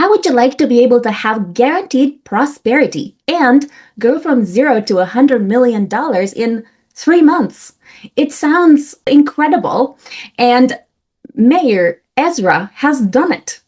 How would you like to be able to have guaranteed prosperity and go from zero to $100 million in 3 months? It sounds incredible, and Meir Ezra has done it.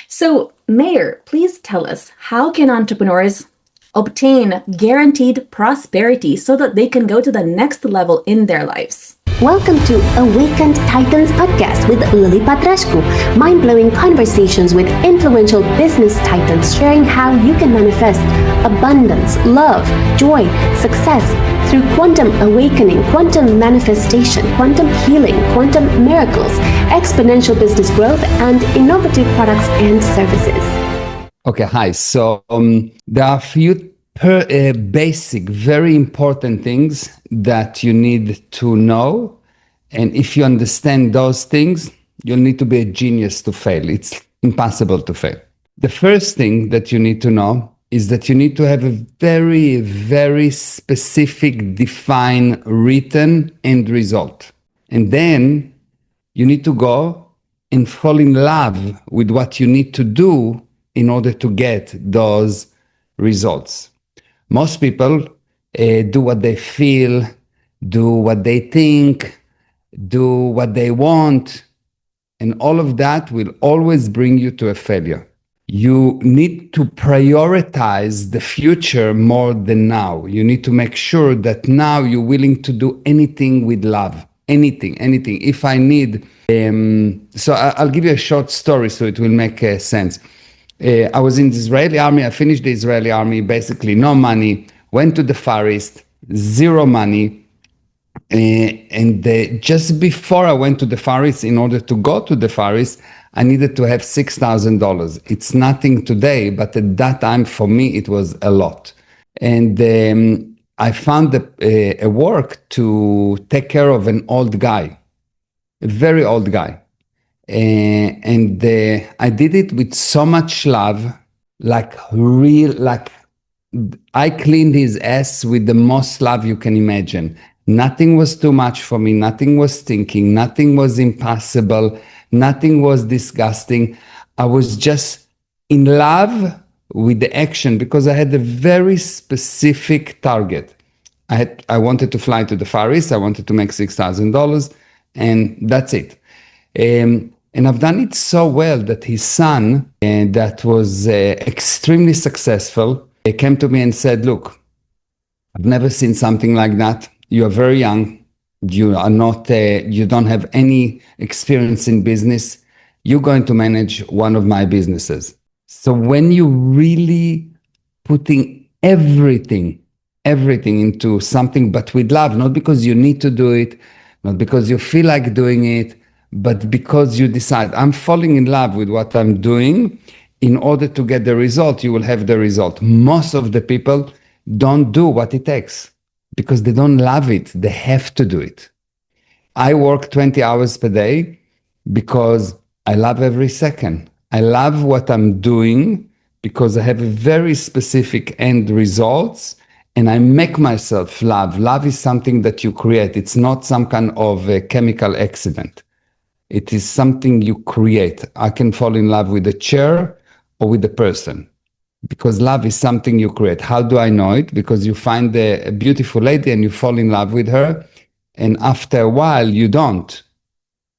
So, Meir, please tell us, how can entrepreneurs obtain guaranteed prosperity so that they can go to the next level in their lives? Welcome to Awakened Titans podcast with Lily Patrascu. Mind-blowing conversations with influential business titans sharing how you can manifest abundance, love, joy, success through quantum awakening, quantum manifestation, quantum healing, quantum miracles, exponential business growth, and innovative products and services. Okay, hi. So there are a few basic, very important things that you need to know. And if you understand those things, you'll need to be a genius to fail. It's impossible to fail. The first thing that you need to know is that you need to have a very, very specific, defined, written end result. And then you need to go and fall in love with what you need to do in order to get those results. Most people do what they feel, do what they think, do what they want, and all of that will always bring you to a failure. You need to prioritize the future more than now. You need to make sure that now you're willing to do anything with love. Anything. If I need, so I'll give you a short story so it will make sense. I was in the Israeli army. I finished the Israeli army, basically no money, went to the Far East, zero money. And just before I went to the Far East, in order to go to the Far East, I needed to have $6,000. It's nothing today, but at that time, for me, it was a lot. And I found a work to take care of an old guy, a very old guy. And I did it with so much love, like I cleaned his ass with the most love you can imagine. Nothing was too much for me. Nothing was stinking. Nothing was impossible. Nothing was disgusting. I was just in love with the action because I had a very specific target. I wanted to fly to the Far East. I wanted to make $6,000, and that's it. And I've done it so well that his son, that was extremely successful, came to me and said, "Look, I've never seen something like that. You are very young. You are not. You don't have any experience in business. You're going to manage one of my businesses." So when you really putting everything into something, but with love, not because you need to do it, not because you feel like doing it, but because you decide, I'm falling in love with what I'm doing. In order to get the result, you will have the result. Most of the people don't do what it takes because they don't love it. They have to do it. I work 20 hours per day because I love every second. I love what I'm doing because I have a very specific end results, and I make myself love. Love is something that you create. It's not some kind of a chemical accident. It is something you create. I can fall in love with a chair or with a person because love is something you create. How do I know it? Because you find a beautiful lady and you fall in love with her, and after a while you don't.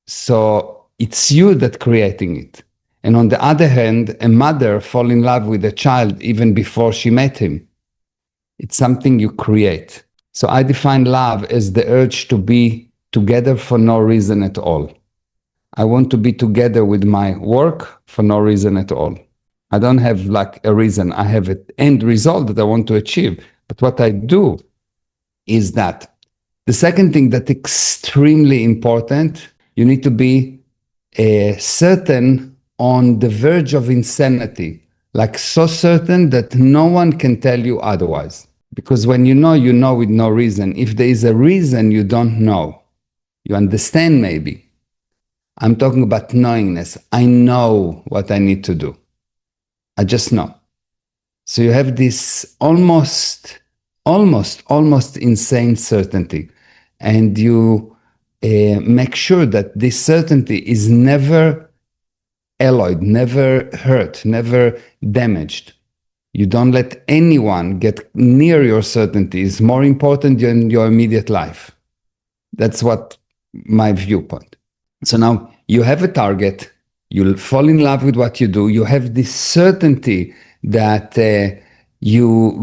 So it's you that creating it. And on the other hand, a mother fall in love with a child even before she met him. It's something you create. So I define love as the urge to be together for no reason at all. I want to be together with my work for no reason at all. I don't have like a reason. I have an end result that I want to achieve. But what I do is that. The second thing that's extremely important, you need to be certain on the verge of insanity, like so certain that no one can tell you otherwise. Because when you know with no reason. If there is a reason, you don't know. You understand maybe. I'm talking about knowingness. I know what I need to do. I just know. So you have this almost insane certainty. And you make sure that this certainty is never alloyed, never hurt, never damaged. You don't let anyone get near your certainty. It's more important than your immediate life. That's what my viewpoint. So now you have a target. You'll fall in love with what you do. You have this certainty that you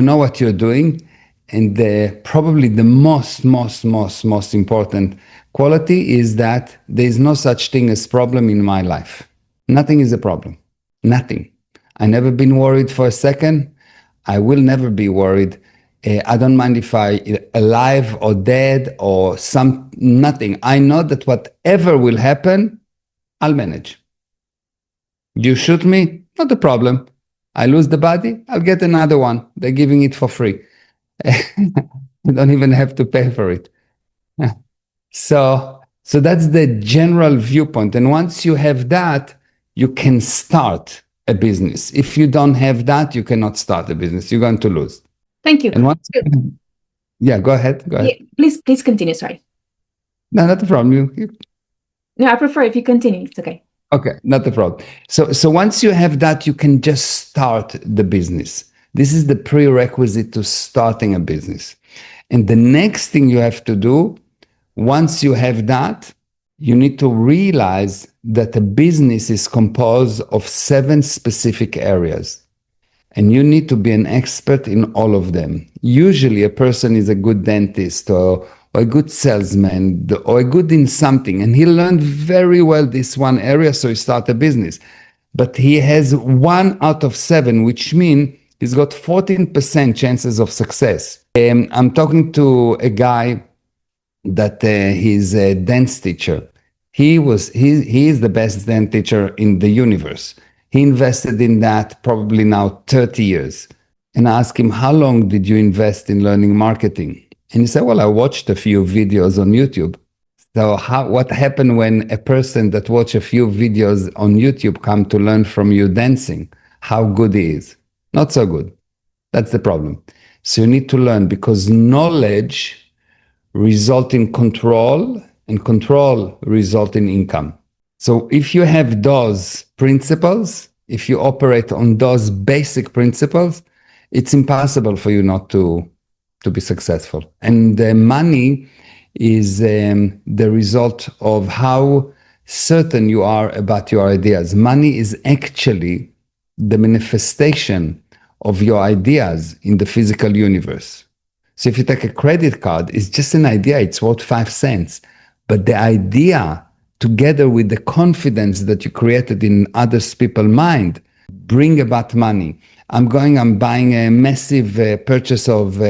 know what you're doing. And probably the most important quality is that there is no such thing as problem in my life. Nothing is a problem. Nothing. I never been worried for a second. I will never be worried. I don't mind if I alive or dead or nothing. I know that whatever will happen, I'll manage. You shoot me, not a problem. I lose the body, I'll get another one. They're giving it for free. You don't even have to pay for it. So that's the general viewpoint. And once you have that, you can start a business. If you don't have that, you cannot start a business. You're going to lose. Thank you. And yeah, go ahead. Yeah, please continue. Sorry. No, not a problem. No, I prefer if you continue. It's okay. Okay, not a problem. So once you have that, you can just start the business. This is the prerequisite to starting a business. And the next thing you have to do, once you have that, you need to realize that a business is composed of 7 specific areas. And you need to be an expert in all of them. Usually a person is a good dentist or a good salesman or a good in something. And he learned very well this one area, so he started a business. But he has 1 out of 7, which means he's got 14% chances of success. I'm talking to a guy that he's a dance teacher. He is the best dance teacher in the universe. He invested in that probably now 30 years. And I asked him, how long did you invest in learning marketing? And he said, well, I watched a few videos on YouTube. So what happened when a person that watched a few videos on YouTube come to learn from you dancing? How good he is? Not so good. That's the problem. So you need to learn, because knowledge results in control, and control results in income. So if you have those principles, if you operate on those basic principles, it's impossible for you not to be successful. And the money is the result of how certain you are about your ideas. Money is actually the manifestation of your ideas in the physical universe. So if you take a credit card, it's just an idea, it's worth 5 cents. But the idea, together with the confidence that you created in other people's mind, bring about money. I'm buying a massive purchase of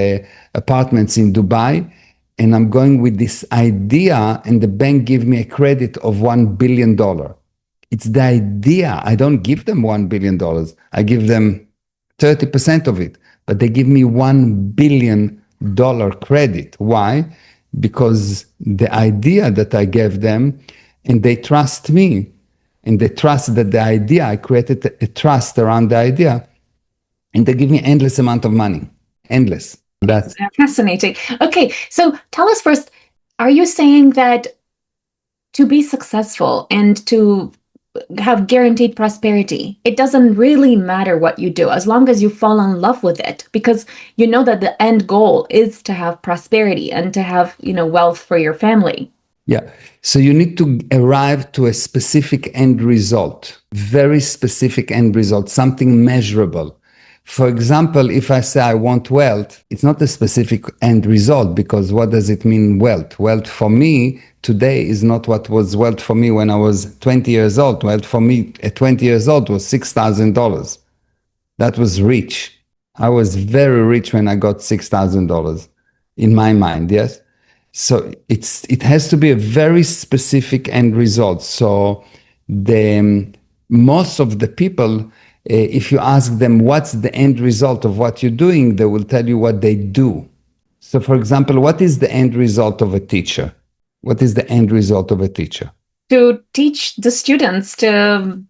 apartments in Dubai, and I'm going with this idea, and the bank give me a credit of $1 billion. It's the idea. I don't give them $1 billion. I give them 30% of it, but they give me $1 billion credit. Why? Because the idea that I gave them, and they trust me, and they trust that the idea, I created a trust around the idea, and they give me endless amount of money. Endless. That's fascinating. Okay, so tell us first, are you saying that to be successful and to have guaranteed prosperity, it doesn't really matter what you do as long as you fall in love with it, because you know that the end goal is to have prosperity and to have, wealth for your family? Yeah. So you need to arrive to a specific end result, very specific end result, something measurable. For example, if I say I want wealth, it's not a specific end result, because what does it mean, wealth? Wealth for me today is not what was wealth for me when I was 20 years old. Wealth for me at 20 years old was $6,000. That was rich. I was very rich when I got $6,000 in my mind, yes? So it has to be a very specific end result. So most of the people, if you ask them what's the end result of what you're doing, they will tell you what they do. So for example, what is the end result of a teacher? What is the end result of a teacher? To teach the students to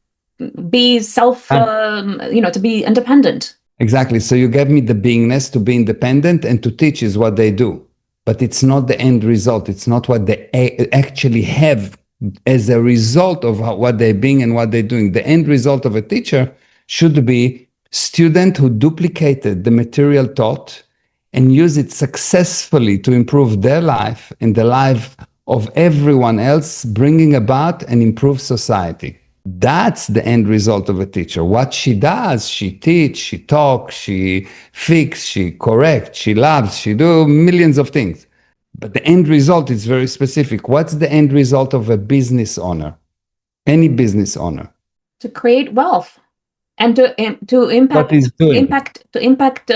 be to be independent. Exactly. So you gave me the beingness to be independent, and to teach is what they do. But it's not the end result. It's not what they actually have as a result of what they're being and what they're doing. The end result of a teacher should be student who duplicated the material taught and use it successfully to improve their life and the life of everyone else, bringing about an improved society. That's the end result of a teacher. What she does, she teach, she talk, she fix, she correct, she loves, she do millions of things. But the end result is very specific. What's the end result of a business owner? Any business owner? To create wealth and to What is doing? impact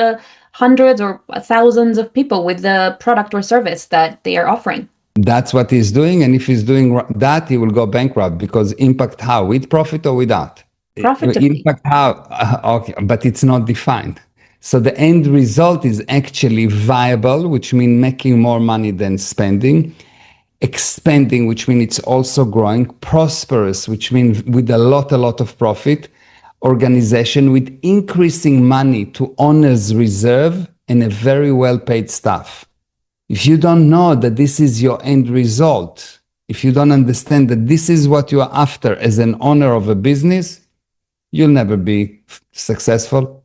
hundreds or thousands of people with the product or service that they are offering. That's what he's doing. And if he's doing that, he will go bankrupt, because impact how? With profit or without? Profitably. Impact how? Okay, but it's not defined. So the end result is actually viable, which means making more money than spending, expanding, which means it's also growing, prosperous, which means with a lot of profit, organization with increasing money to owner's reserve and a very well-paid staff. If you don't know that this is your end result, if you don't understand that this is what you are after as an owner of a business, you'll never be successful,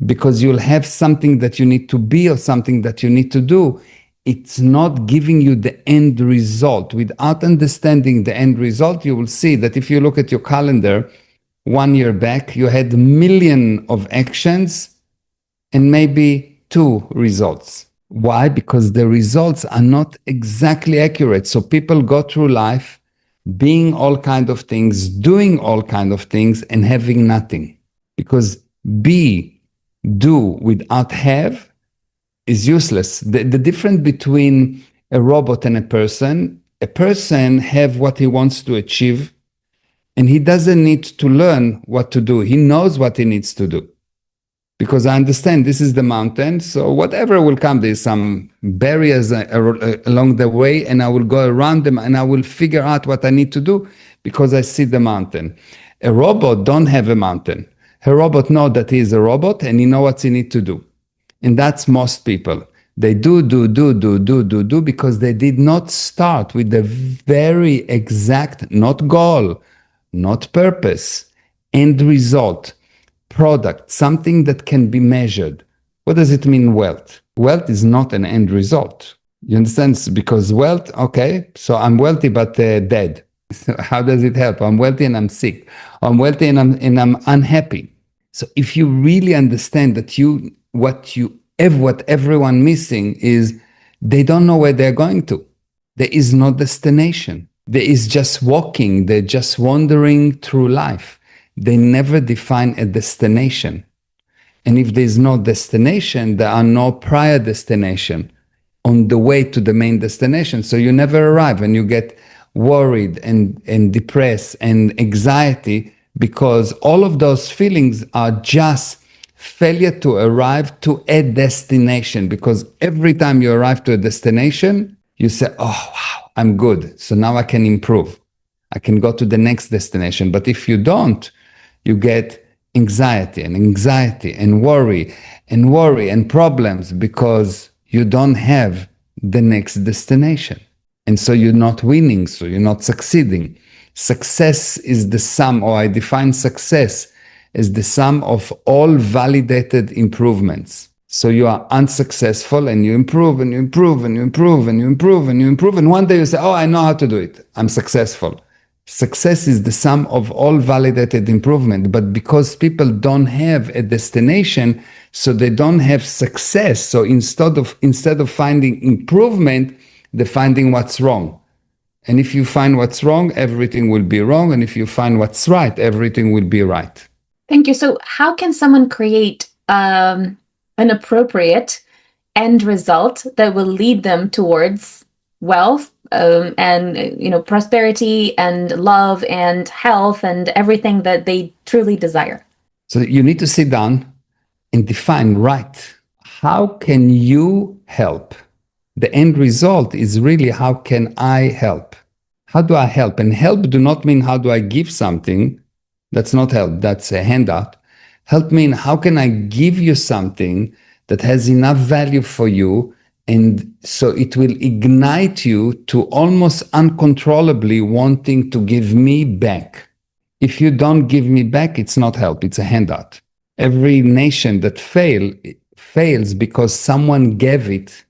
because you'll have something that you need to be or something that you need to do. It's not giving you the end result. Without understanding the end result, you will see that if you look at your calendar 1 year back, you had a million of actions and maybe 2 results. Why? Because the results are not exactly accurate. So people go through life being all kind of things, doing all kind of things, and having nothing. Because do without have is useless. The difference between a robot and a person have what he wants to achieve, and he doesn't need to learn what to do. He knows what he needs to do. Because I understand this is the mountain, so whatever will come, there's some barriers along the way, and I will go around them and I will figure out what I need to do because I see the mountain. A robot don't have a mountain. A robot know that he is a robot and he know what he need to do. And that's most people. They do because they did not start with the very exact, not goal, not purpose, end result. Product, something that can be measured. What does it mean, wealth? Wealth is not an end result. You understand? Because wealth, okay, so I'm wealthy but dead. So how does it help? I'm wealthy and I'm sick. I'm wealthy and I'm unhappy. So if you really understand that what everyone missing is they don't know where they're going to. There is no destination. There is just walking. They're just wandering through life. They never define a destination. And if there's no destination, there are no prior destination on the way to the main destination. So you never arrive, and you get worried and depressed and anxiety, because all of those feelings are just failure to arrive to a destination. Because every time you arrive to a destination, you say, oh, wow, I'm good. So now I can improve. I can go to the next destination. But if you don't, you get anxiety and worry and problems, because you don't have the next destination. And so you're not winning, so you're not succeeding. Success is the sum, or I define success as the sum of all validated improvements. So you are unsuccessful and you improve and you improve and you improve and you improve and you improve. And one day you say, oh, I know how to do it. I'm successful. Success is the sum of all validated improvement. But because people don't have a destination, so they don't have success. So instead of finding improvement, they're finding what's wrong. And if you find what's wrong, everything will be wrong. And if you find what's right, everything will be right. Thank you. So how can someone create an appropriate end result that will lead them towards wealth and prosperity and love and health and everything that they truly desire? So you need to sit down and define, right, how can you help? The end result is really, how can I help? How do I help? And help do not mean how do I give something. That's not help. That's a handout. Help mean how can I give you something that has enough value for you And so it will ignite you to almost uncontrollably wanting to give me back. If you don't give me back, it's not help, it's a handout. Every nation that fails because someone gave it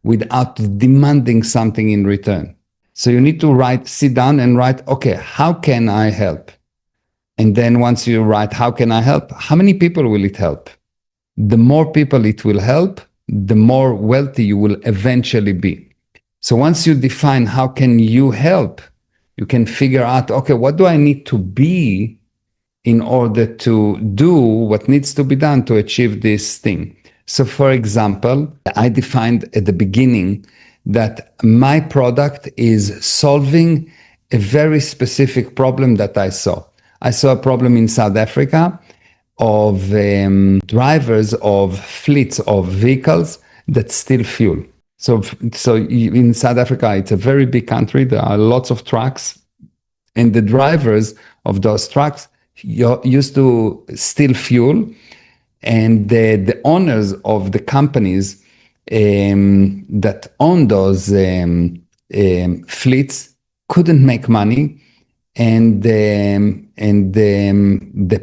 without demanding something in return. So you need to sit down and write, okay, how can I help? And then once you write, how can I help? How many people will it help? The more people it will help, the more wealthy you will eventually be. So once you define how can you help, you can figure out, okay, what do I need to be in order to do what needs to be done to achieve this thing? So for example, I defined at the beginning that my product is solving a very specific problem that I saw. I saw a problem in South Africa of drivers of fleets of vehicles that steal fuel. So in South Africa, it's a very big country. There are lots of trucks, and the drivers of those trucks used to steal fuel, and the owners of the companies that own those fleets couldn't make money, and the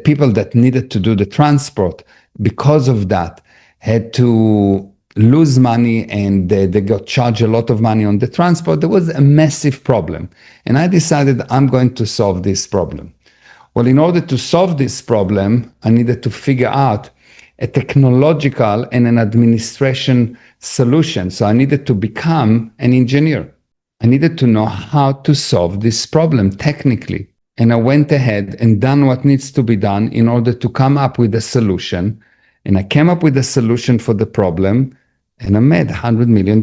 people that needed to do the transport because of that had to lose money, and they got charged a lot of money on the transport. There was a massive problem, and I decided I'm going to solve this problem. Well, in order to solve this problem, I needed to figure out a technological and an administration solution. So I needed to become an engineer. I needed to know how to solve this problem technically. And I went ahead and done what needs to be done in order to come up with a solution. And I came up with a solution for the problem, and I made $100 million.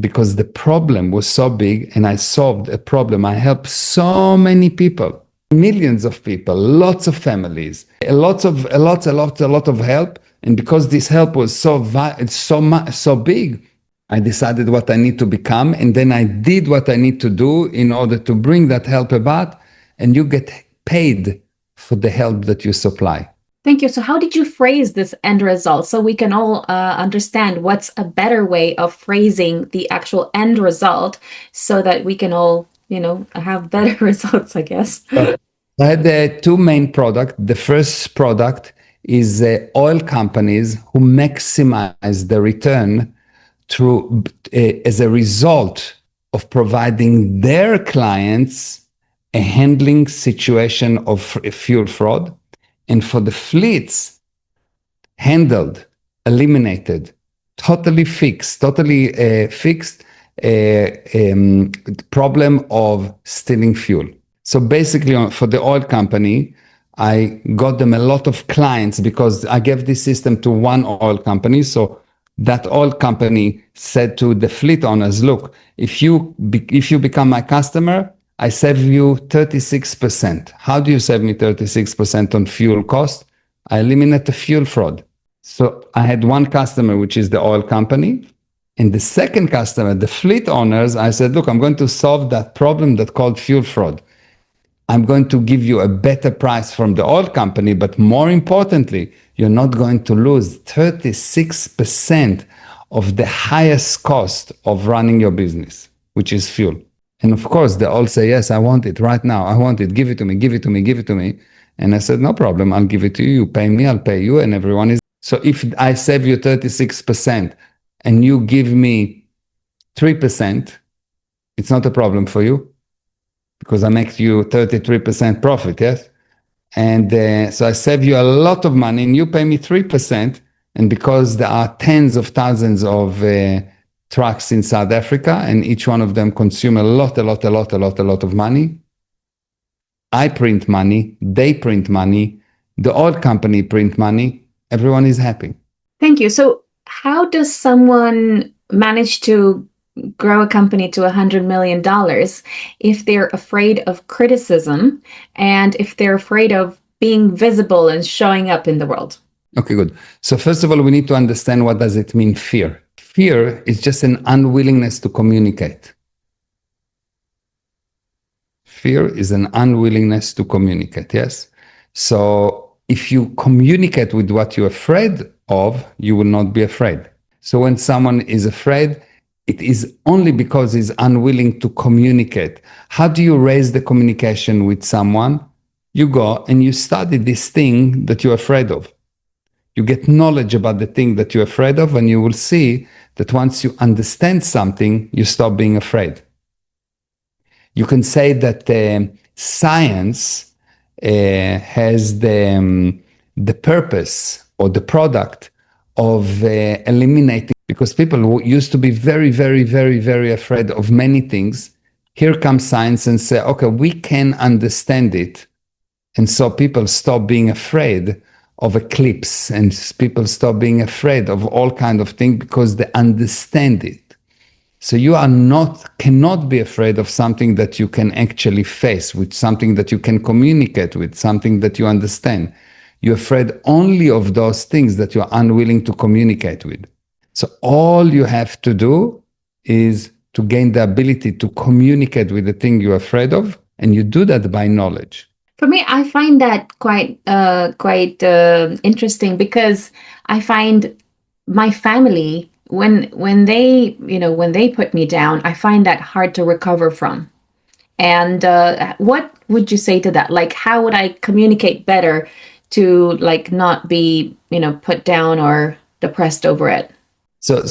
Because the problem was so big, and I solved a problem. I helped so many people, millions of people, lots of families, a lot of help. And because this help was so big, I decided what I need to become, and then I did what I need to do in order to bring that help about, and you get paid for the help that you supply. Thank you. So how did you phrase this end result so we can all understand what's a better way of phrasing the actual end result so that we can all, have better results, I guess? I had two main products. The first product is oil companies who maximize the return through as a result of providing their clients a handling situation of fuel fraud, and for the fleets, handled, eliminated, totally fixed problem of stealing fuel. So basically, for the oil company, I got them a lot of clients because I gave this system to one oil company. So that oil company said to the fleet owners, look, if you become my customer, I save you 36%. How do you save me 36% on fuel cost? I eliminate the fuel fraud. So I had one customer, which is the oil company. And the second customer, the fleet owners, I said, look, I'm going to solve that problem that's called fuel fraud. I'm going to give you a better price from the oil company, but more importantly, you're not going to lose 36% of the highest cost of running your business, which is fuel. And of course, they all say, yes, I want it right now. I want it. Give it to me, give it to me, give it to me. And I said, no problem. I'll give it to you. You pay me, I'll pay you. And everyone is. So if I save you 36% and you give me 3%, it's not a problem for you because I make you 33% profit, yes? And so I save you a lot of money and you pay me 3%. And because there are tens of thousands of trucks in South Africa, and each one of them consume a lot of money. I print money, they print money, the oil company print money, everyone is happy. Thank you. So how does someone manage to grow a company to $100 million if they're afraid of criticism and if they're afraid of being visible and showing up in the world? Okay, good. So first of all, we need to understand what does it mean, fear. Fear is just an unwillingness to communicate. Fear is an unwillingness to communicate, yes? So if you communicate with what you're afraid of, you will not be afraid. So when someone is afraid, it is only because he's unwilling to communicate. How do you raise the communication with someone? You go and you study this thing that you're afraid of. You get knowledge about the thing that you're afraid of, and you will see that once you understand something, you stop being afraid. You can say that science has the purpose or the product of eliminating, because people who used to be very, very, very, very afraid of many things, here comes science and say, okay, we can understand it. And so people stop being afraid of eclipse, and people stop being afraid of all kind of things because they understand it. So you cannot be afraid of something that you can actually face, with something that you can communicate with, something that you understand. You're afraid only of those things that you're unwilling to communicate with. So all you have to do is to gain the ability to communicate with the thing you're afraid of, and you do that by knowledge. For me, I find that quite interesting, because I find my family, when they put me down, I find that hard to recover from. And what would you say to that? Like, how would I communicate better to like not be put down or depressed over it? So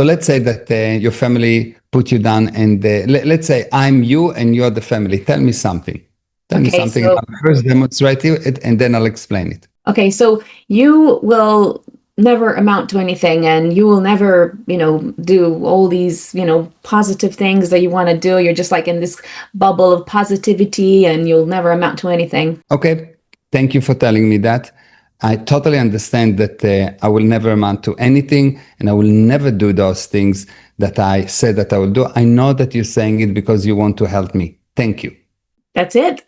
let's say that your family put you down, and let's say I'm you and you're the family. Tell me something. Tell me something. So, I'll first demonstrate it, and then I'll explain it. okay, so you will never amount to anything, and you will never, do all these, positive things that you want to do. You're just like in this bubble of positivity, and you'll never amount to anything. Okay, thank you for telling me that. I totally understand that I will never amount to anything, and I will never do those things that I said that I will do. I know that you're saying it because you want to help me. Thank you. That's it.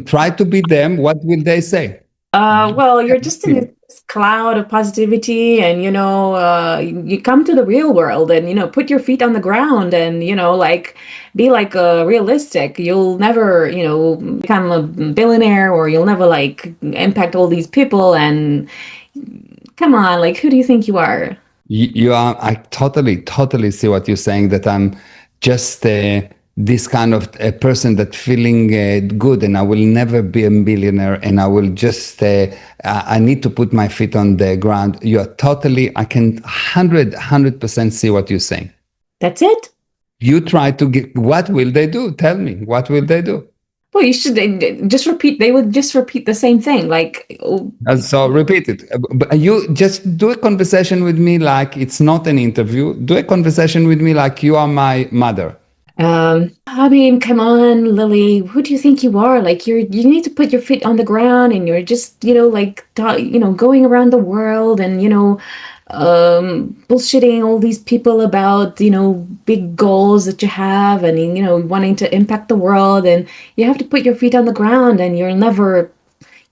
Try to be them. What will they say? Well, you're just in this cloud of positivity, and you come to the real world, and put your feet on the ground, and like be like realistic. You'll never become a billionaire, or you'll never like impact all these people. And come on, like, who do you think you are? You are. I totally see what you're saying. That I'm just this kind of a person that feeling good, and I will never be a billionaire, and I will just I need to put my feet on the ground. You are totally. I can 100% see what you're saying. That's it. You try to get. What will they do? Tell me. What will they do? Well, you should just repeat. They would just repeat the same thing. Like, so repeat it. But you just do a conversation with me like it's not an interview. Do a conversation with me like you are my mother. I mean, come on, Lily, who do you think you are? Like, you need to put your feet on the ground, and you're just, going around the world, and, bullshitting all these people about, big goals that you have, and, wanting to impact the world, and you have to put your feet on the ground, and you'll never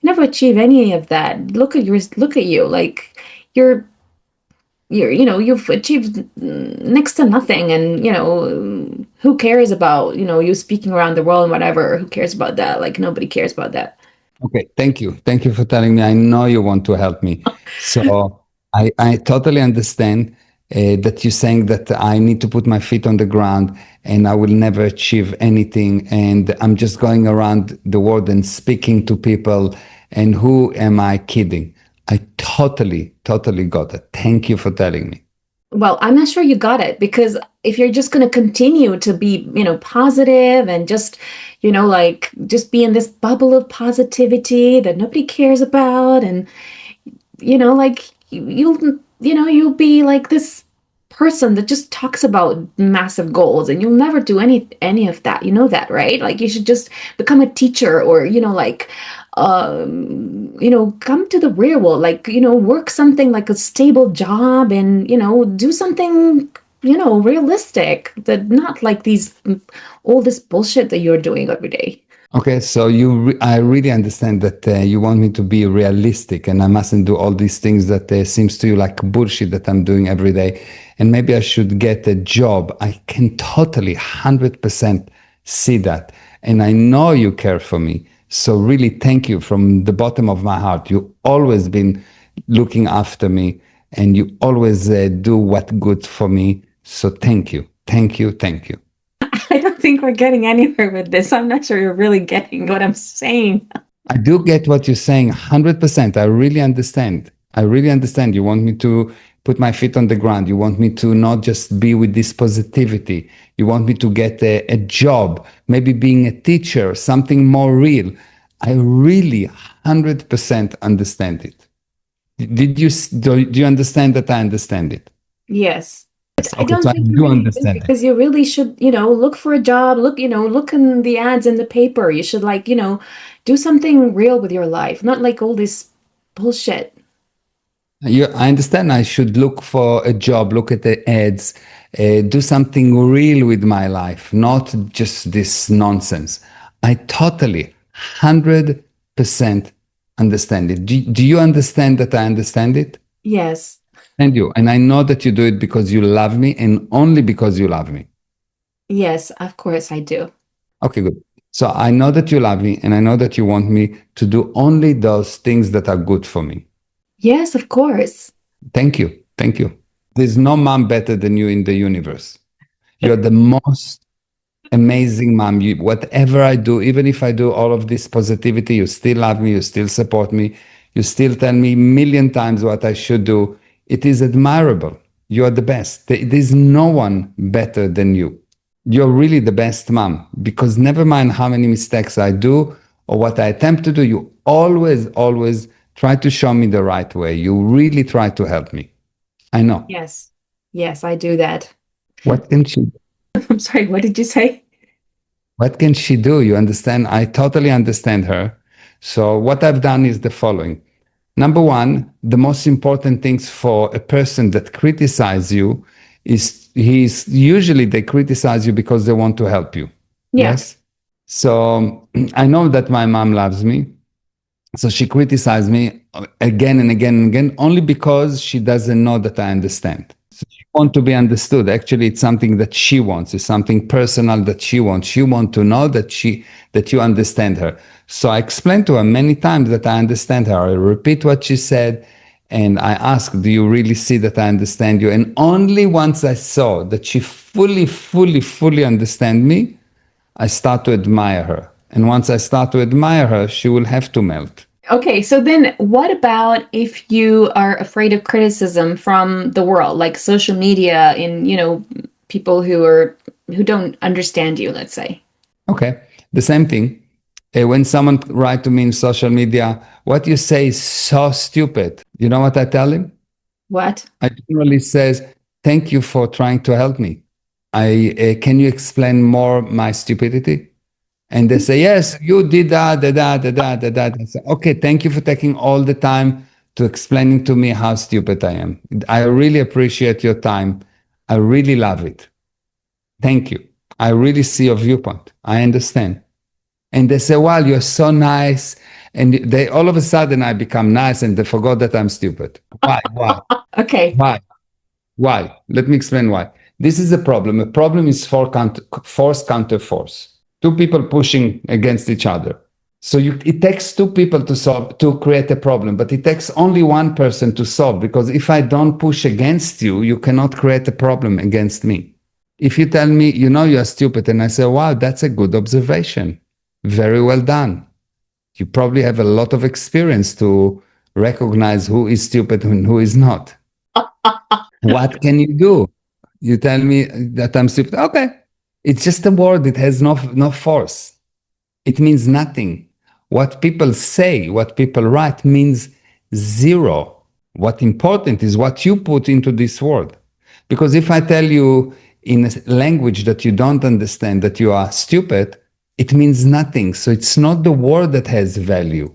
achieve any of that. Look at you, like, you've achieved next to nothing, and who cares about you speaking around the world and whatever? Who cares about that? Like, nobody cares about that. Okay, thank you for telling me. I know you want to help me, so I totally understand that you're saying that I need to put my feet on the ground, and I will never achieve anything, and I'm just going around the world and speaking to people, and who am I kidding? I totally got it. Thank you for telling me. Well, I'm not sure you got it, because if you're just going to continue to be, positive, and just, just be in this bubble of positivity that nobody cares about, and, like you'll be like this person that just talks about massive goals, and you'll never do any of that. You know that, right? Like, you should just become a teacher, or come to the real world, like, work something like a stable job, and do something realistic, that not like all this bullshit that you're doing every day. Okay, so I really understand that you want me to be realistic, and I mustn't do all these things that seems to you like bullshit that I'm doing every day. And maybe I should get a job. I can totally 100% see that. And I know you care for me. So really, thank you from the bottom of my heart. You've always been looking after me. and you always do what good for me. So thank you, thank you, thank you. I don't think we're getting anywhere with this. I'm not sure you're really getting what I'm saying. I do get what you're saying 100%. I really understand. I really understand. You want me to put my feet on the ground. You want me to not just be with this positivity. You want me to get a job, maybe being a teacher, something more real. I really 100% understand it. Do you understand that I understand it? Yes. But Yes. I Okay, don't so I think you do really do, understand it. because you really should, look for a job, look in the ads in the paper. You should do something real with your life, not like all this bullshit. I understand I should look for a job, look at the ads, do something real with my life, not just this nonsense. I totally, 100% understand it. Do you understand that I understand it? Yes. And you. And I know that you do it because you love me and only because you love me. Yes, of course I do. Okay, good. So I know that you love me and I know that you want me to do only those things that are good for me. Yes, of course. Thank you. Thank you. There's no mom better than you in the universe. You're the most amazing mom. Whatever I do, even if I do all of this positivity, you still love me, you still support me, you still tell me a million times what I should do. It is admirable. You are the best. There's no one better than you. You're really the best mom because never mind how many mistakes I do or what I attempt to do, you always, always try to show me the right way. You really try to help me. I know. Yes. Yes, I do that. What can she do? I'm sorry, what did you say? What can she do? You understand? I totally understand her. So what I've done is the following. Number one, the most important things for a person that criticizes you is they criticize you because they want to help you. Yeah. Yes. So I know that my mom loves me. So she criticized me again and again and again, only because she doesn't know that I understand. So she wants to be understood. Actually, it's something that she wants. It's something personal that she wants. She wants to know that you understand her. So I explained to her many times that I understand her. I repeat what she said, and I asked, "Do you really see that I understand you?" And only once I saw that she fully understand me, I start to admire her. And once I start to admire her, she will have to melt. Okay, so then what about if you are afraid of criticism from the world, like social media in, people who don't understand you, let's say? Okay, the same thing. When someone write to me in social media, what you say is so stupid. You know what I tell him? What? I generally says, "Thank you for trying to help me. Can you explain more my stupidity?" And they say, "Yes, you did that, that. I say, "Okay, thank you for taking all the time to explaining to me how stupid I am. I really appreciate your time. I really love it. Thank you. I really see your viewpoint. I understand." And they say, "Well, you're so nice." And they all of a sudden I become nice and they forgot that I'm stupid. Why? Why? Okay. Why? Why? Let me explain why. This is a problem. A problem is force counter force. Two people pushing against each other. So it takes two people to create a problem, but it takes only one person to solve, because if I don't push against you, you cannot create a problem against me. If you tell me, you're stupid, and I say, "Wow, that's a good observation. Very well done. You probably have a lot of experience to recognize who is stupid and who is not. What can you do? You tell me that I'm stupid. Okay. It's just a word. It has no force. It means nothing. What people say, what people write means zero. What important is what you put into this word. Because if I tell you in a language that you don't understand that you are stupid, it means nothing. So it's not the word that has value.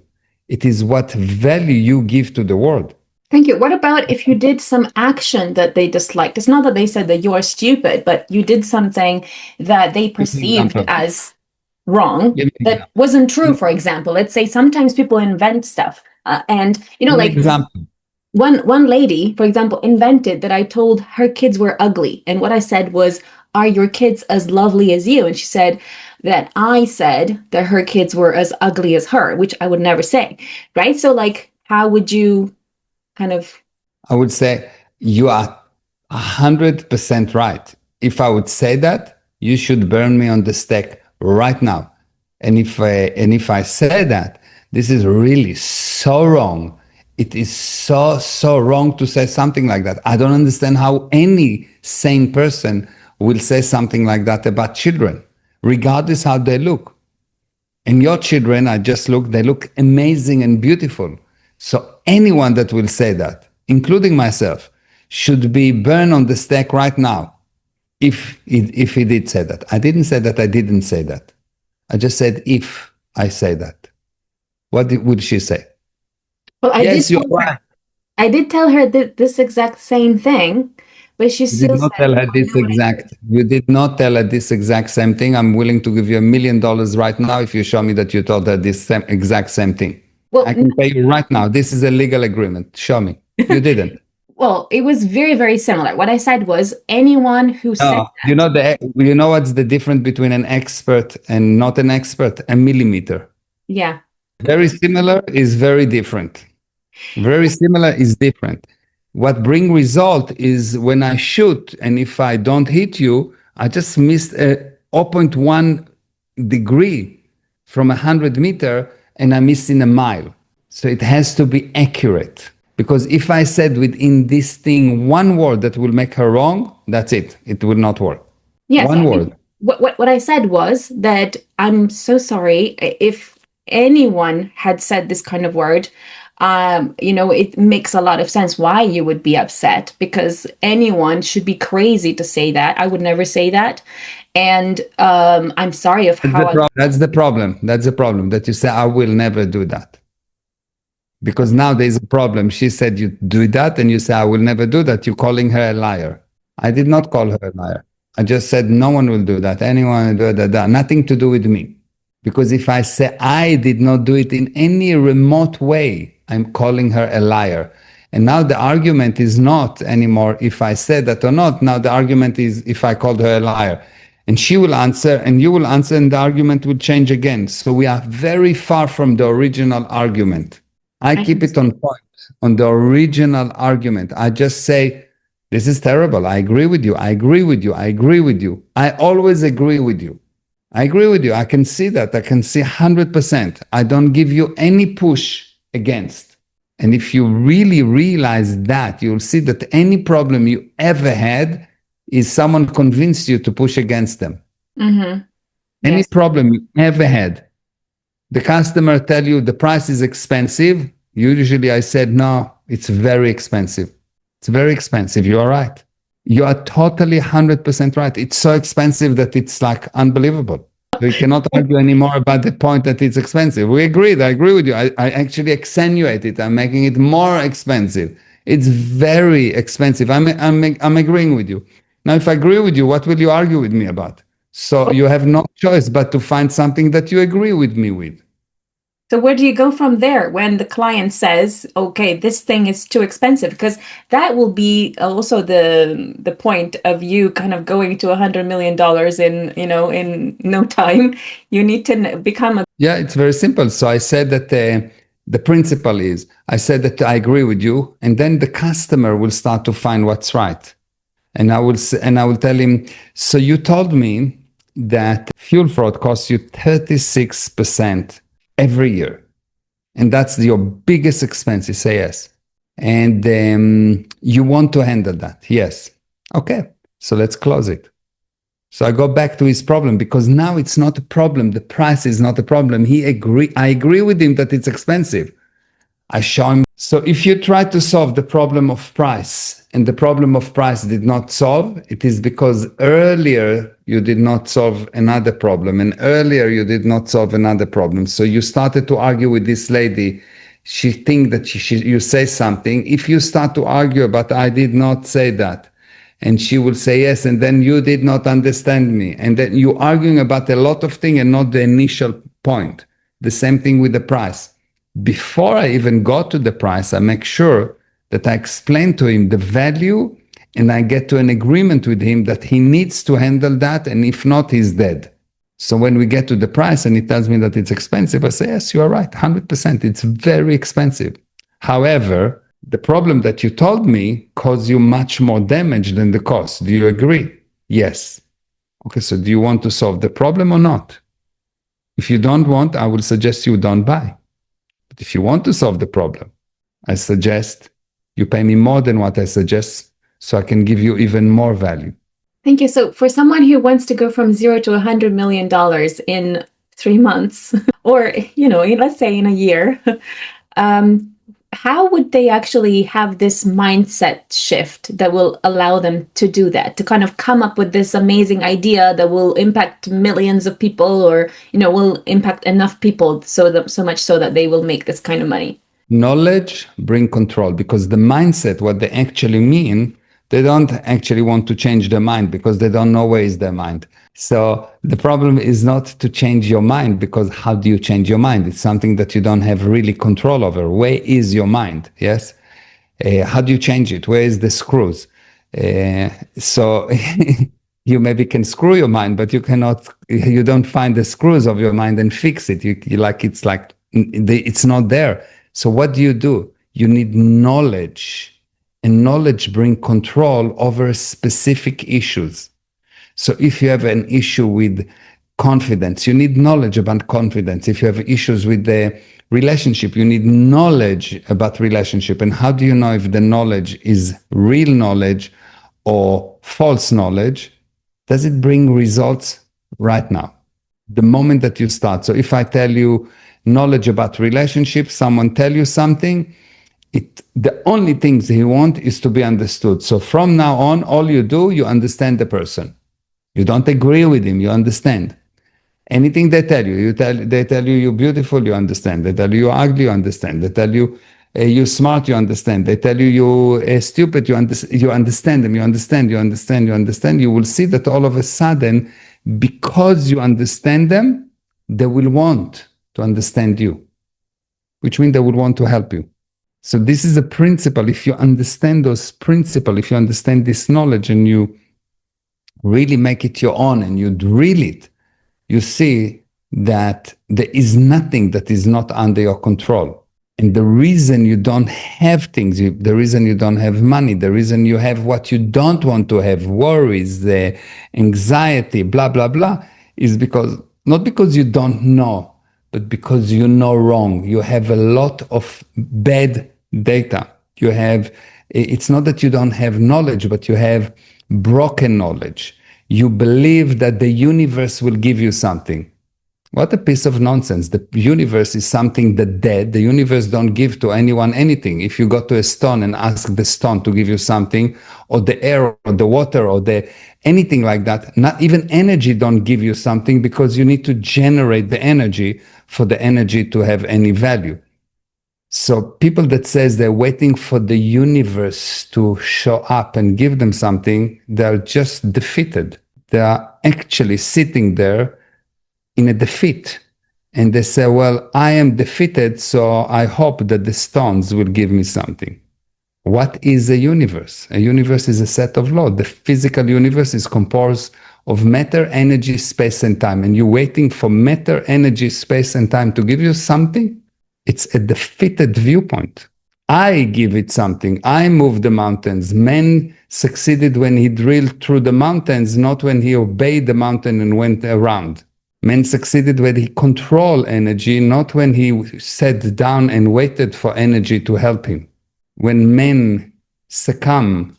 It is what value you give to the word. Thank you. What about if you did some action that they disliked? It's not that they said that you are stupid, but you did something that they Give me an perceived example. as wrong, Give me an that example. wasn't true, for example. Let's say sometimes people invent stuff. And, Give me an like example. one lady, for example, invented that I told her kids were ugly. And what I said was, "Are your kids as lovely as you?" And she said that I said that her kids were as ugly as her, which I would never say. Right? So, like, how would you kind of I would say, you are 100% right. If I would say that, you should burn me on the stake right now. And if I say that, this is really so wrong. It is so wrong to say something like that. I don't understand how any sane person will say something like that about children, regardless how they look. And your children, they look amazing and beautiful. So anyone that will say that, including myself, should be burned on the stake right now. If he did say that. I didn't say that I didn't say that. I just said if I say that. What would she say? Well, Yes, you're right. I did tell her this exact same thing, but she You did still not said, tell her "No, this no, I exact. You did not tell her this exact same thing. I'm willing to give you $1 million right now if you show me that you told her this exact same thing. Well, I can pay you right now. This is a legal agreement. Show me. You didn't. well, it was very, very similar. What I said was anyone who said No, you know you know what's the difference between an expert and not an expert? A millimeter. yeah, Very similar is very different. Very similar is different. What bring result is when I shoot, and if I don't hit you, I just missed a zero point 0.1 degree from 100 meter, and I missed in a mile. So it has to be accurate. Because if I said within this thing one word that will make her wrong, that's it. It will not work. yes. One word. What I said was that I'm so sorry if anyone had said this kind of word. It makes a lot of sense why you would be upset, because anyone should be crazy to say that. I would never say that. And I'm sorry of how That's the problem. That's the problem that you say, I will never do that. Because now there's a problem. She said you do that, and you say, I will never do that. You're calling her a liar. I did not call her a liar. I just said no one will do that. Anyone will do that. Nothing to do with me. Because if I say I did not do it in any remote way, I'm calling her a liar. And now the argument is not anymore if I said that or not. Now the argument is if I called her a liar. And she will answer, and you will answer, and the argument will change again. So we are very far from the original argument. I keep it on point, on the original argument. I just say, this is terrible. I agree with you. I agree with you. I agree with you. I always agree with you. I agree with you. I can see that. I can see 100%. I don't give you any push against. And if you really realize that, you'll see that any problem you ever had is someone convinced you to push against them. Mm-hmm. Any Yes. problem you ever had. The customer tell you the price is expensive. Usually I said, no, it's very expensive. It's very expensive. You are right. You are totally 100% right. It's so expensive that it's like unbelievable. We cannot argue anymore about the point that it's expensive. We agreed. I agree with you. I actually accentuate it. I'm making it more expensive. It's very expensive. I'm agreeing with you. Now, if I agree with you, what will you argue with me about? So you have no choice but to find something that you agree with me with. So where do you go from there when the client says, okay, this thing is too expensive? Because that will be also the point of you kind of going to $100 million in no time. You need to become a Yeah, it's very simple. So I said that the principle is, I said that I agree with you, and then the customer will start to find what's right. And I will tell him, so you told me that fuel fraud costs you 36% every year. And that's your biggest expense. You say yes. And you want to handle that. Yes. Okay. So let's close it. So I go back to his problem, because now it's not a problem. The price is not a problem. I agree with him that it's expensive. I show him. So if you try to solve the problem of price, and the problem of price did not solve, it is because earlier you did not solve another problem, and earlier you did not solve another problem. So you started to argue with this lady. She think that you say something. If you start to argue about, I did not say that, and she will say yes, and then you did not understand me, and then you arguing about a lot of things and not the initial point. The same thing with the price. Before I even got to the price, I make sure that I explain to him the value, and I get to an agreement with him that he needs to handle that, and if not, he's dead. So when we get to the price and he tells me that it's expensive, I say, yes, you are right, 100%. It's very expensive. However, the problem that you told me caused you much more damage than the cost. Do you agree? Yes. Okay, so do you want to solve the problem or not? If you don't want, I will suggest you don't buy. But if you want to solve the problem, I suggest you pay me more than what I suggest so I can give you even more value. Thank you. So for someone who wants to go from $0 to $100 million in 3 months, or, let's say in a year, how would they actually have this mindset shift that will allow them to do that, to kind of come up with this amazing idea that will impact millions of people, or, will impact enough people so much so that they will make this kind of money? Knowledge bring control, because the mindset, what they actually mean, they don't actually want to change their mind because they don't know where is their mind. So the problem is not to change your mind, because how do you change your mind? It's something that you don't have really control over. Where is your mind? Yes. How do you change it? Where is the screws? So you maybe can screw your mind, but you don't find the screws of your mind and fix it. It's not there. So what do? You need knowledge. And knowledge brings control over specific issues. So if you have an issue with confidence, you need knowledge about confidence. If you have issues with the relationship, you need knowledge about relationship. And how do you know if the knowledge is real knowledge or false knowledge? Does it bring results right now? The moment that you start. So if I tell you knowledge about relationships, someone tell you something, the only things he wants is to be understood. So from now on, all you do, you understand the person. You don't agree with him, you understand. Anything they tell you, they tell you you're beautiful, you understand. They tell you you're ugly, you understand. They tell you you're smart, you understand. They tell you you're stupid, you understand them, you understand. You will see that all of a sudden, because you understand them, they will want to understand you, which means they will want to help you. So this is a principle. If you understand those principles, if you understand this knowledge and you really make it your own and you drill it, you see that there is nothing that is not under your control. And the reason you don't have things, the reason you don't have money, the reason you have what you don't want to have, worries, the anxiety, blah, blah, blah, is not because you don't know, but because you know wrong. You have a lot of bad data. It's not that you don't have knowledge, but you have broken knowledge. You believe that the universe will give you something. What a piece of nonsense. The universe is something that dead. The universe don't give to anyone anything. If you go to a stone and ask the stone to give you something, or the air or the water or anything like that, not even energy don't give you something, because you need to generate the energy for the energy to have any value. So people that says they're waiting for the universe to show up and give them something, they're just defeated. They are actually sitting there in a defeat. And they say, well, I am defeated, so I hope that the stones will give me something. What is a universe? A universe is a set of laws. The physical universe is composed of matter, energy, space, and time. And you're waiting for matter, energy, space, and time to give you something? It's a defeated viewpoint. I give it something. I move the mountains. Man succeeded when he drilled through the mountains, not when he obeyed the mountain and went around. Man succeeded when he controlled energy, not when he sat down and waited for energy to help him. When men succumb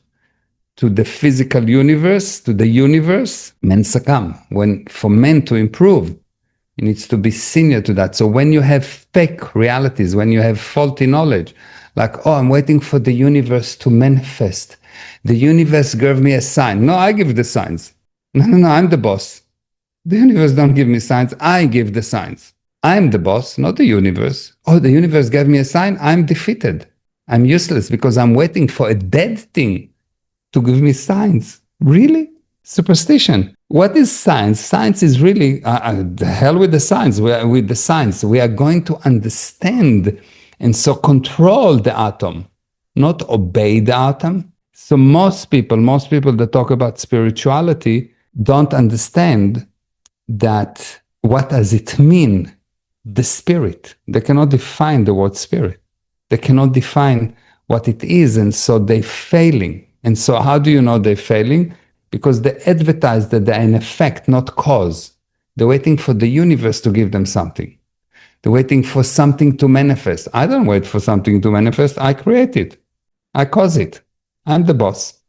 to the physical universe, to the universe, men succumb. For men to improve, it needs to be senior to that. So when you have fake realities, when you have faulty knowledge, like, oh, I'm waiting for the universe to manifest. The universe gave me a sign. No, I give the signs. No, I'm the boss. The universe don't give me signs. I give the signs. I'm the boss, not the universe. Oh, the universe gave me a sign. I'm defeated. I'm useless because I'm waiting for a dead thing to give me signs. Really? Superstition. What is science? Science is really, the hell with the science. With the science, we are going to understand and so control the atom, not obey the atom. So most people that talk about spirituality don't understand that what does it mean, the spirit. They cannot define the word spirit. They cannot define what it is. And so they're failing. And so how do you know they're failing? Because they advertise that they're an effect, not cause. They're waiting for the universe to give them something. They're waiting for something to manifest. I don't wait for something to manifest. I create it. I cause it. I'm the boss.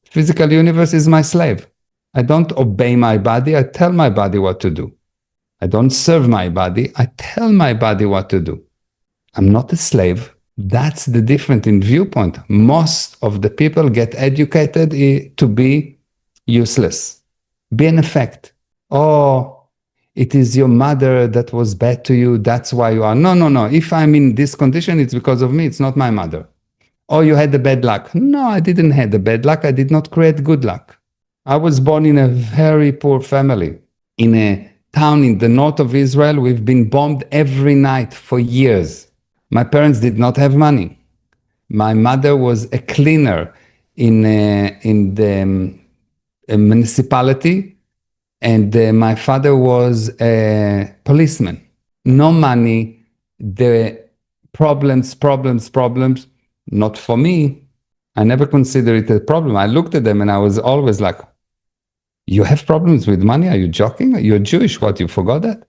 Physical universe is my slave. I don't obey my body. I tell my body what to do. I don't serve my body. I tell my body what to do. I'm not a slave. That's the difference in viewpoint. Most of the people get educated to be useless. Be an effect. Oh, it is your mother that was bad to you. That's why you are. No, no, no. If I'm in this condition, it's because of me. It's not my mother. Oh, you had the bad luck. No, I didn't have the bad luck. I did not create good luck. I was born in a very poor family. In a town in the north of Israel, we've been bombed every night for years. My parents did not have money. My mother was a cleaner in the municipality, and my father was a policeman. No money, the problems. Not for me. I never considered it a problem. I looked at them and I was always like, you have problems with money? Are you joking? You're Jewish. What, you forgot that?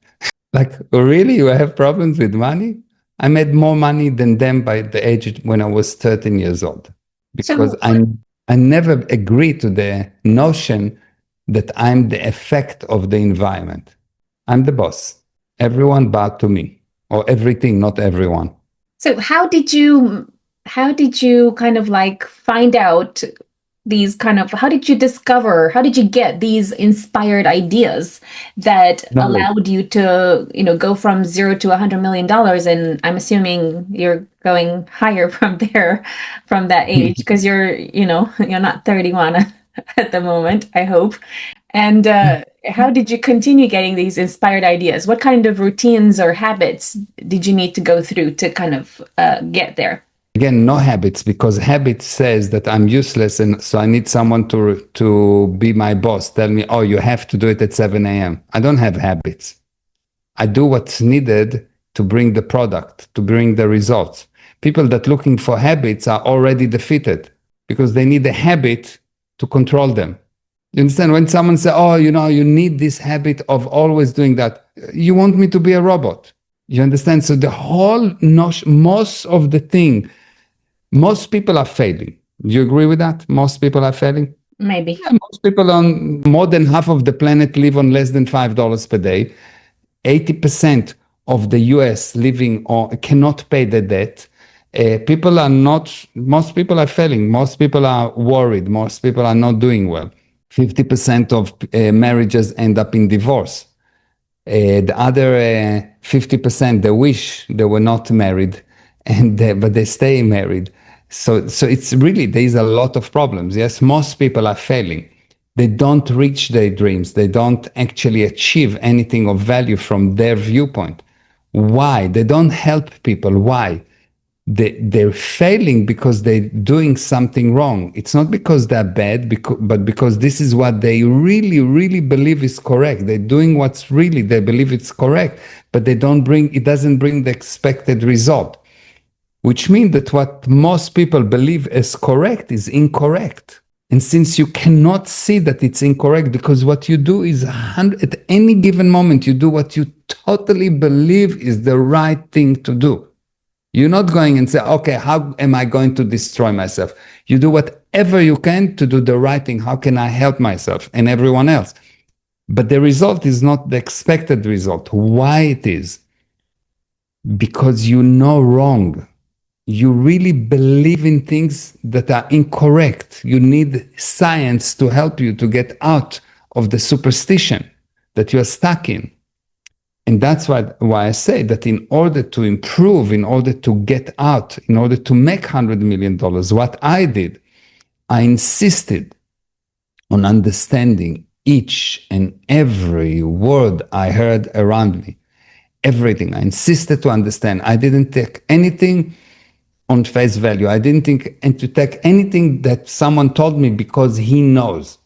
Like, really? You have problems with money? I made more money than them by the age when I was 13 years old. Because I never agreed to the notion that I'm the effect of the environment. I'm the boss. Everyone bowed to me. Or everything, not everyone. So how did you kind of like find out these how did you discover, how did you get these inspired ideas that allowed you to, go from 0 to $100 million? And I'm assuming you're going higher from there, from that age, because you're not 31 at the moment, I hope. And how did you continue getting these inspired ideas? What kind of routines or habits did you need to go through to kind of get there? Again, no habits, because habit says that I'm useless, and so I need someone to be my boss, tell me, oh, you have to do it at 7 a.m. I don't have habits. I do what's needed to bring the product, to bring the results. People that looking for habits are already defeated because they need a habit to control them. You understand? When someone says, oh, you need this habit of always doing that, you want me to be a robot. You understand? So the whole notion, most of the thing, most people are failing. Do you agree with that? Most people are failing? Maybe. Yeah, most people on more than half of the planet live on less than $5 per day. 80% of the US living or cannot pay the debt. Most people are failing. Most people are worried. Most people are not doing well. 50% of marriages end up in divorce. The other 50%, they wish they were not married, but they stay married. So it's really, there's a lot of problems. Yes, most people are failing. They don't reach their dreams. They don't actually achieve anything of value from their viewpoint. Why? They don't help people. Why? They're failing because they're doing something wrong. It's not because they're bad, but because this is what they really, really believe is correct. They're doing what's really, they believe it's correct, but it doesn't bring the expected result, which means that what most people believe as correct is incorrect. And since you cannot see that it's incorrect, because what you do is at any given moment, you do what you totally believe is the right thing to do. You're not going and say, okay, how am I going to destroy myself? You do whatever you can to do the right thing. How can I help myself and everyone else? But the result is not the expected result. Why it is? Because you know wrong. You really believe in things that are incorrect. You need science to help you to get out of the superstition that you are stuck in. And that's why I say that in order to improve, in order to get out, in order to make $100 million, what I did, I insisted on understanding each and every word I heard around me. Everything. I insisted to understand. I didn't take anything on face value. I didn't think and to take anything that someone told me because he knows.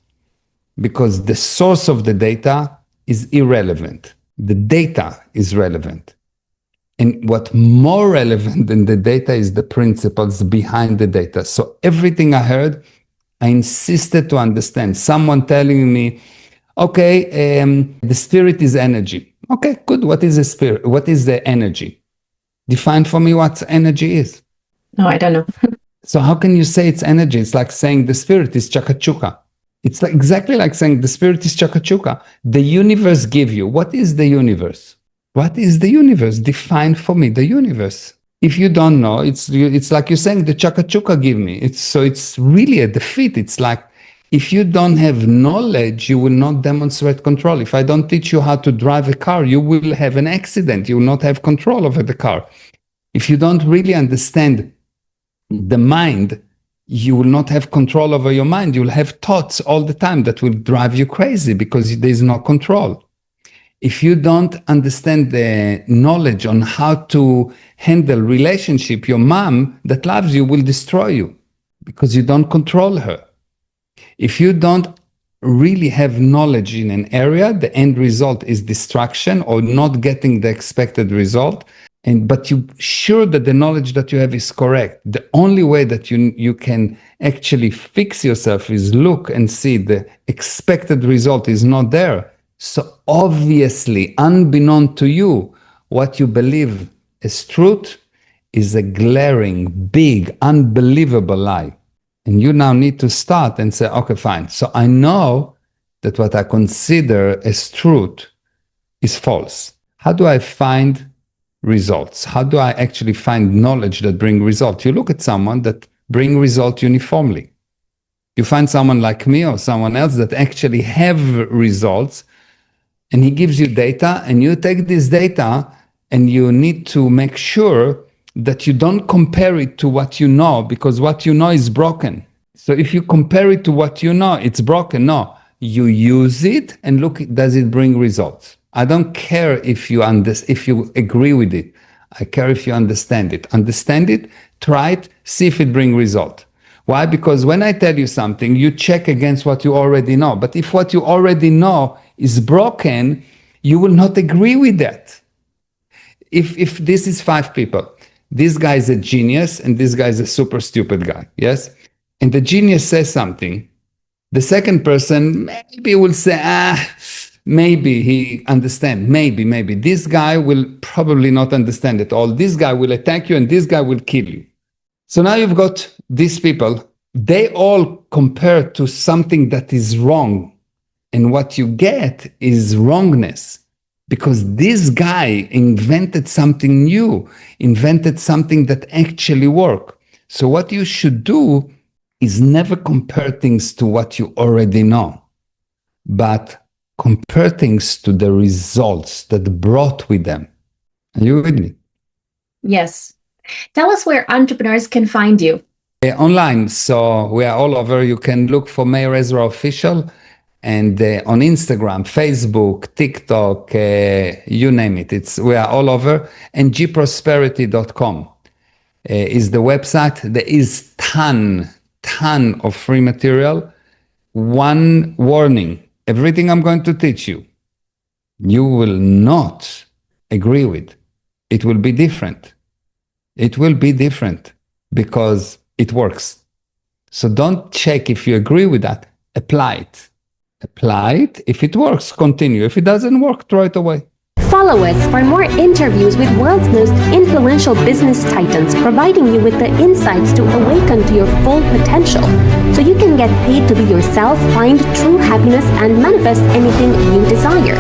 Because the source of the data is irrelevant. The data is relevant. And what more relevant than the data is the principles behind the data. So everything I heard, I insisted to understand. Someone telling me, okay, the spirit is energy. Okay, good. What is the spirit? What is the energy? Define for me what energy is. No, I don't know. So how can you say it's energy? It's like saying the spirit is chakachuka. It's like exactly like saying the spirit is chakachuka. The universe give you. What is the universe? What is the universe? Define for me the universe. If you don't know, it's like you're saying the chakachuka give me. It's really a defeat. It's like if you don't have knowledge, you will not demonstrate control. If I don't teach you how to drive a car, you will have an accident. You will not have control over the car. If you don't really understand the mind, you will not have control over your mind. You will have thoughts all the time that will drive you crazy because there is no control. If you don't understand the knowledge on how to handle relationship, your mom that loves you will destroy you because you don't control her. If you don't really have knowledge in an area, the end result is destruction or not getting the expected result. But you're sure that the knowledge that you have is correct. The only way that you can actually fix yourself is look and see the expected result is not there. So obviously, unbeknown to you, what you believe is truth is a glaring, big, unbelievable lie. And you now need to start and say, okay, fine. So I know that what I consider as truth is false. How do I find results? How do I actually find knowledge that bring results? You look at someone that bring result uniformly. You find someone like me or someone else that actually have results, and he gives you data, and you take this data and you need to make sure that you don't compare it to what you know, because what you know is broken. So if you compare it to what you know, it's broken. No, you use it and look, does it bring results? I don't care if you agree with it. I care if you understand it. Understand it, try it, see if it brings result. Why? Because when I tell you something, you check against what you already know. But if what you already know is broken, you will not agree with that. If this is 5 people, this guy is a genius and this guy is a super stupid guy, yes? And the genius says something. The second person maybe will say, maybe he understand, maybe. This guy will probably not understand at all. This guy will attack you and this guy will kill you. So now you've got these people, they all compare to something that is wrong. And what you get is wrongness. Because this guy invented something new, invented something that actually works. So what you should do is never compare things to what you already know, but compare things to the results that brought with them. Are you with me? Yes. Tell us where entrepreneurs can find you. Online. So we are all over. You can look for Meir Ezra Official. And on Instagram, Facebook, TikTok, you name it. We are all over. And gprosperity.com is the website. There is ton of free material. One warning, everything I'm going to teach you, you will not agree with. It will be different. It will be different because it works. So don't check if you agree with that. Apply it. Apply it. If it works, continue. If it doesn't work, throw it away. Follow us for more interviews with world's most influential business titans, providing you with the insights to awaken to your full potential, so you can get paid to be yourself, find true happiness, and manifest anything you desire.